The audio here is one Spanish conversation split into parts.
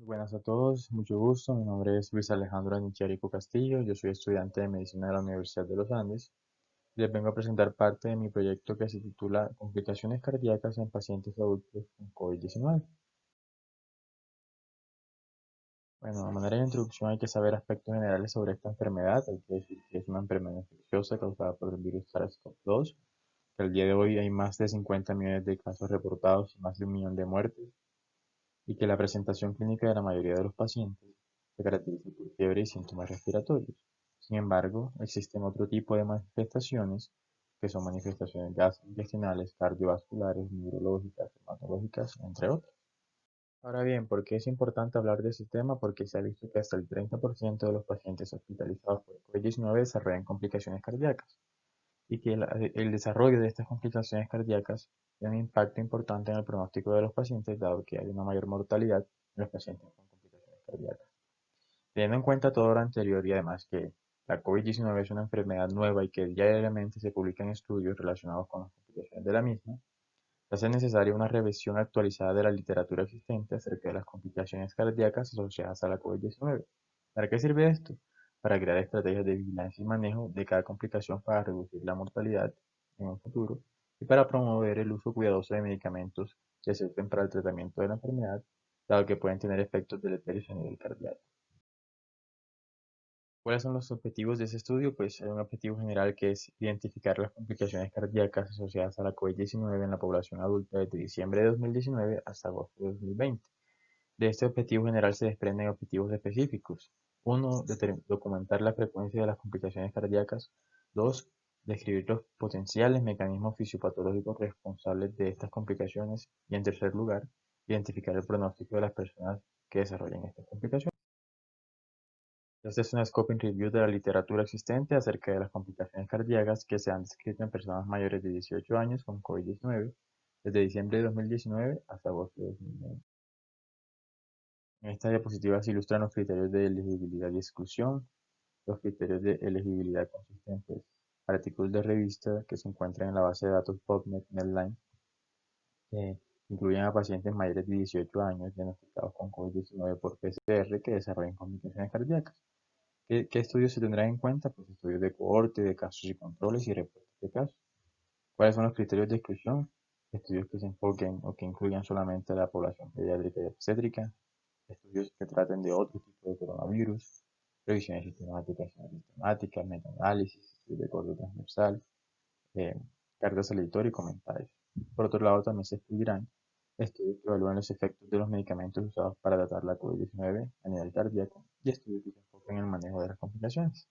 Buenas a todos, mucho gusto. Mi nombre es Luis Alejandro Anicherico Castillo. Yo soy estudiante de medicina de la Universidad de los Andes. Les vengo a presentar parte de mi proyecto que se titula Complicaciones cardíacas en pacientes adultos con COVID-19. Bueno, de manera de introducción hay que saber aspectos generales sobre esta enfermedad. Hay que decir que es una enfermedad infecciosa causada por el virus SARS-CoV-2, que al día de hoy hay más de 50 millones de casos reportados y más de 1 millón de muertes, y que la presentación clínica de la mayoría de los pacientes se caracteriza por fiebre y síntomas respiratorios. Sin embargo, existen otro tipo de manifestaciones que son manifestaciones gastrointestinales, cardiovasculares, neurológicas, hematológicas, entre otras. Ahora bien, ¿por qué es importante hablar de este tema? Porque se ha visto que hasta el 30% de los pacientes hospitalizados por COVID-19 desarrollan complicaciones cardíacas y que el desarrollo de estas complicaciones cardíacas tiene un impacto importante en el pronóstico de los pacientes, dado que hay una mayor mortalidad en los pacientes con complicaciones cardíacas. Teniendo en cuenta todo lo anterior y además que la COVID-19 es una enfermedad nueva y que diariamente se publican estudios relacionados con las complicaciones de la misma, hace necesaria una revisión actualizada de la literatura existente acerca de las complicaciones cardíacas asociadas a la COVID-19. ¿Para qué sirve esto? Para crear estrategias de vigilancia y manejo de cada complicación para reducir la mortalidad en un futuro y para promover el uso cuidadoso de medicamentos que sirven para el tratamiento de la enfermedad, dado que pueden tener efectos deleterios a nivel cardíaco. ¿Cuáles son los objetivos de ese estudio? Pues hay un objetivo general que es identificar las complicaciones cardíacas asociadas a la COVID-19 en la población adulta desde diciembre de 2019 hasta agosto de 2020. De este objetivo general se desprenden objetivos específicos. Uno, documentar la frecuencia de las complicaciones cardíacas. Dos, describir los potenciales mecanismos fisiopatológicos responsables de estas complicaciones. Y en tercer lugar, identificar el pronóstico de las personas que desarrollen estas complicaciones. Este es un scoping review de la literatura existente acerca de las complicaciones cardíacas que se han descrito en personas mayores de 18 años con COVID-19 desde diciembre de 2019 hasta agosto de 2020. En esta diapositiva se ilustran los criterios de elegibilidad y exclusión. Los criterios de elegibilidad consisten en artículos de revista que se encuentran en la base de datos PubMed Medline, que incluyen a pacientes mayores de 18 años diagnosticados con COVID-19 por PCR que desarrollen complicaciones cardíacas. ¿Qué estudios se tendrán en cuenta? Pues estudios de cohorte, de casos y controles y reportes de casos. ¿Cuáles son los criterios de exclusión? Estudios que se enfoquen o que incluyan solamente a la población pediátrica y obstétrica, estudios que traten de otro tipo de coronavirus, revisiones sistemáticas y no sistemáticas, metaanálisis, estudios de corte transversal, eh, cartas al editor y comentarios. Por otro lado, también se excluirán estudios que evalúan los efectos de los medicamentos usados para tratar la COVID-19 a nivel cardíaco y estudios que se enfoquen en el manejo de las complicaciones.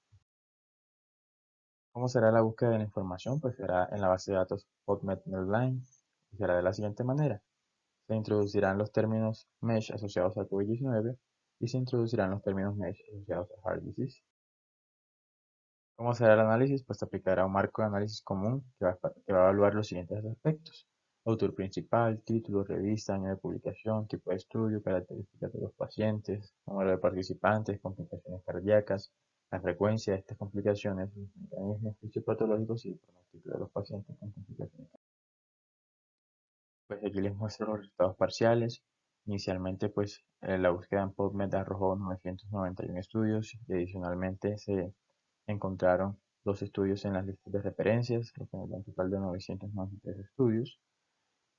¿Cómo será la búsqueda de la información? Pues será en la base de datos PubMed Medline y será de la siguiente manera. Se introducirán los términos MESH asociados a COVID-19 y se introducirán los términos MESH asociados a Heart Disease. ¿Cómo será el análisis? Pues se aplicará un marco de análisis común que va a evaluar los siguientes aspectos: autor principal, título, revista, año de publicación, tipo de estudio, características de los pacientes, número de participantes, complicaciones cardíacas, la frecuencia de estas complicaciones, los mecanismos fisiopatológicos y el pronóstico de los pacientes con complicaciones. Pues aquí les muestro los resultados parciales. Inicialmente, pues la búsqueda en PubMed arrojó 991 estudios y adicionalmente se encontraron dos estudios en las listas de referencias, lo que nos da un total de 993 estudios.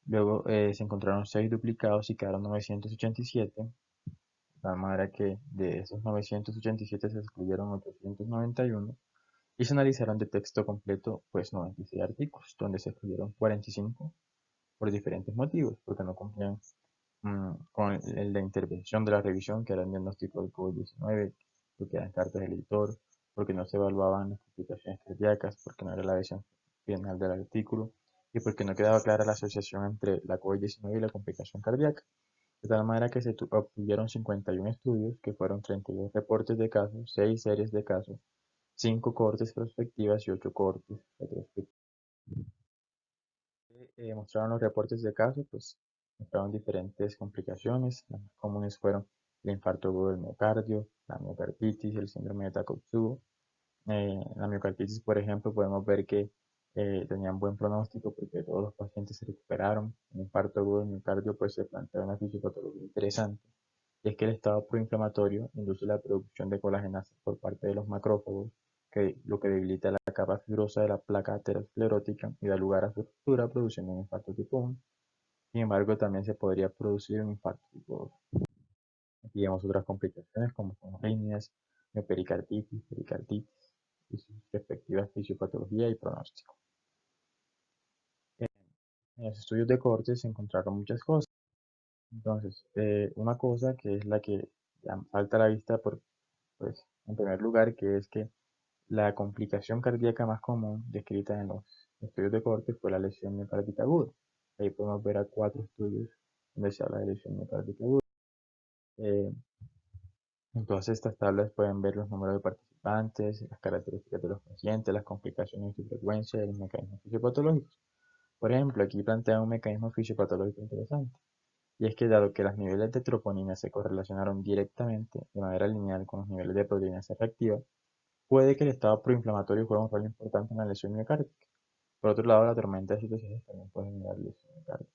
Luego se encontraron 6 duplicados y quedaron 987, de tal manera que de esos 987 se excluyeron 891 y se analizaron de texto completo pues 96 artículos, donde se excluyeron 45 por diferentes motivos, porque no cumplían con la intervención de la revisión, que era el diagnóstico del COVID-19, porque eran cartas del editor, porque no se evaluaban las complicaciones cardíacas, porque no era la versión final del artículo y porque no quedaba clara la asociación entre la COVID-19 y la complicación cardíaca. De tal manera que se obtuvieron 51 estudios, que fueron 32 reportes de casos, 6 series de casos, 5 cohortes prospectivas y 8 cohortes retrospectivas. Mostraron los reportes de casos, pues mostraron diferentes complicaciones. Las más comunes fueron el infarto agudo del miocardio, la miocarditis, el síndrome de Takotsubo. La miocarditis, por ejemplo, podemos ver que tenían buen pronóstico porque todos los pacientes se recuperaron. El infarto agudo del miocardio, pues se plantea una fisiopatología interesante. y es que el estado proinflamatorio induce la producción de colagenasa por parte de los macrófagos, lo que debilita la capa fibrosa de la placa aterosclerótica y da lugar a su ruptura produciendo un infarto tipo 1. Sin embargo, también se podría producir un infarto tipo 2. Aquí vemos otras complicaciones como son arritmias, miopericarditis, pericarditis y sus respectivas fisiopatología y pronóstico. En los estudios de corte se encontraron muchas cosas. Entonces, una cosa que es la que ya salta a la vista pues, en primer lugar, que es que la complicación cardíaca más común descrita en los estudios de corte fue la lesión miocárdica aguda. Ahí podemos ver a 4 estudios donde se habla de lesión miocárdica aguda. Eh, en todas estas tablas pueden ver los números de participantes, las características de los pacientes, las complicaciones y su frecuencia y los mecanismos fisiopatológicos. Por ejemplo, aquí plantea un mecanismo fisiopatológico interesante. Y es que dado que los niveles de troponina se correlacionaron directamente de manera lineal con los niveles de proteína C reactiva, puede que el estado proinflamatorio juegue un rol importante en la lesión miocárdica. Por otro lado, la tormenta de situaciones también puede generar lesión miocárdica.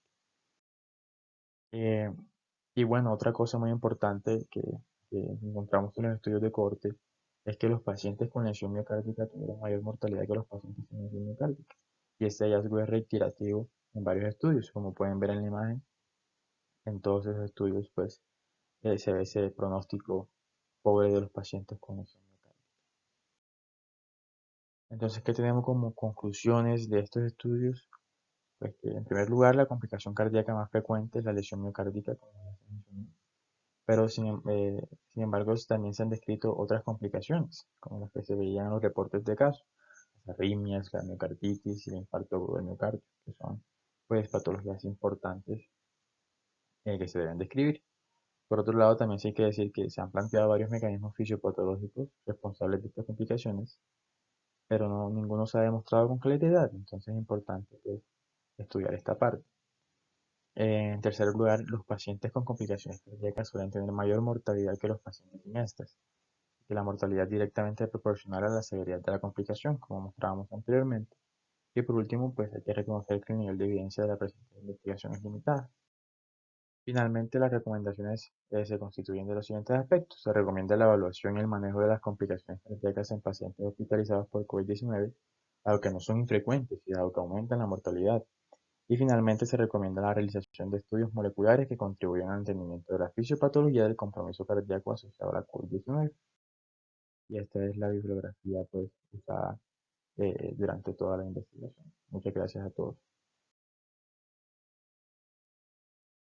Eh, y bueno, otra cosa muy importante que encontramos en los estudios de corte es que los pacientes con lesión miocárdica tuvieron mayor mortalidad que los pacientes sin lesión miocárdica. Y este hallazgo es reiterativo en varios estudios, como pueden ver en la imagen. En todos esos estudios, pues, se ve ese pronóstico pobre de los pacientes con lesión miocárdica. Entonces, ¿qué tenemos como conclusiones de estos estudios? Pues que en primer lugar la complicación cardíaca más frecuente es la lesión miocárdica, como ya se mencionó, pero sin embargo también se han descrito otras complicaciones, como las que se veían en los reportes de caso, las arritmias, la miocarditis y el infarto agudo del miocardio, que son pues patologías importantes que se deben describir. Por otro lado, también sí hay que decir que se han planteado varios mecanismos fisiopatológicos responsables de estas complicaciones, pero ninguno se ha demostrado con claridad, entonces es importante pues, estudiar esta parte. En tercer lugar, los pacientes con complicaciones cardíacas suelen tener mayor mortalidad que los pacientes sin estas, que la mortalidad es directamente proporcional a la severidad de la complicación, como mostrábamos anteriormente. Y por último, pues hay que reconocer que el nivel de evidencia de la presente investigación es limitado. Finalmente, las recomendaciones se constituyen de los siguientes aspectos. Se recomienda la evaluación y el manejo de las complicaciones cardíacas en pacientes hospitalizados por COVID-19, dado que no son infrecuentes y dado que aumentan la mortalidad. Y finalmente, se recomienda la realización de estudios moleculares que contribuyan al entendimiento de la fisiopatología del compromiso cardíaco asociado a la COVID-19. Y esta es la bibliografía pues, usada durante toda la investigación. Muchas gracias a todos.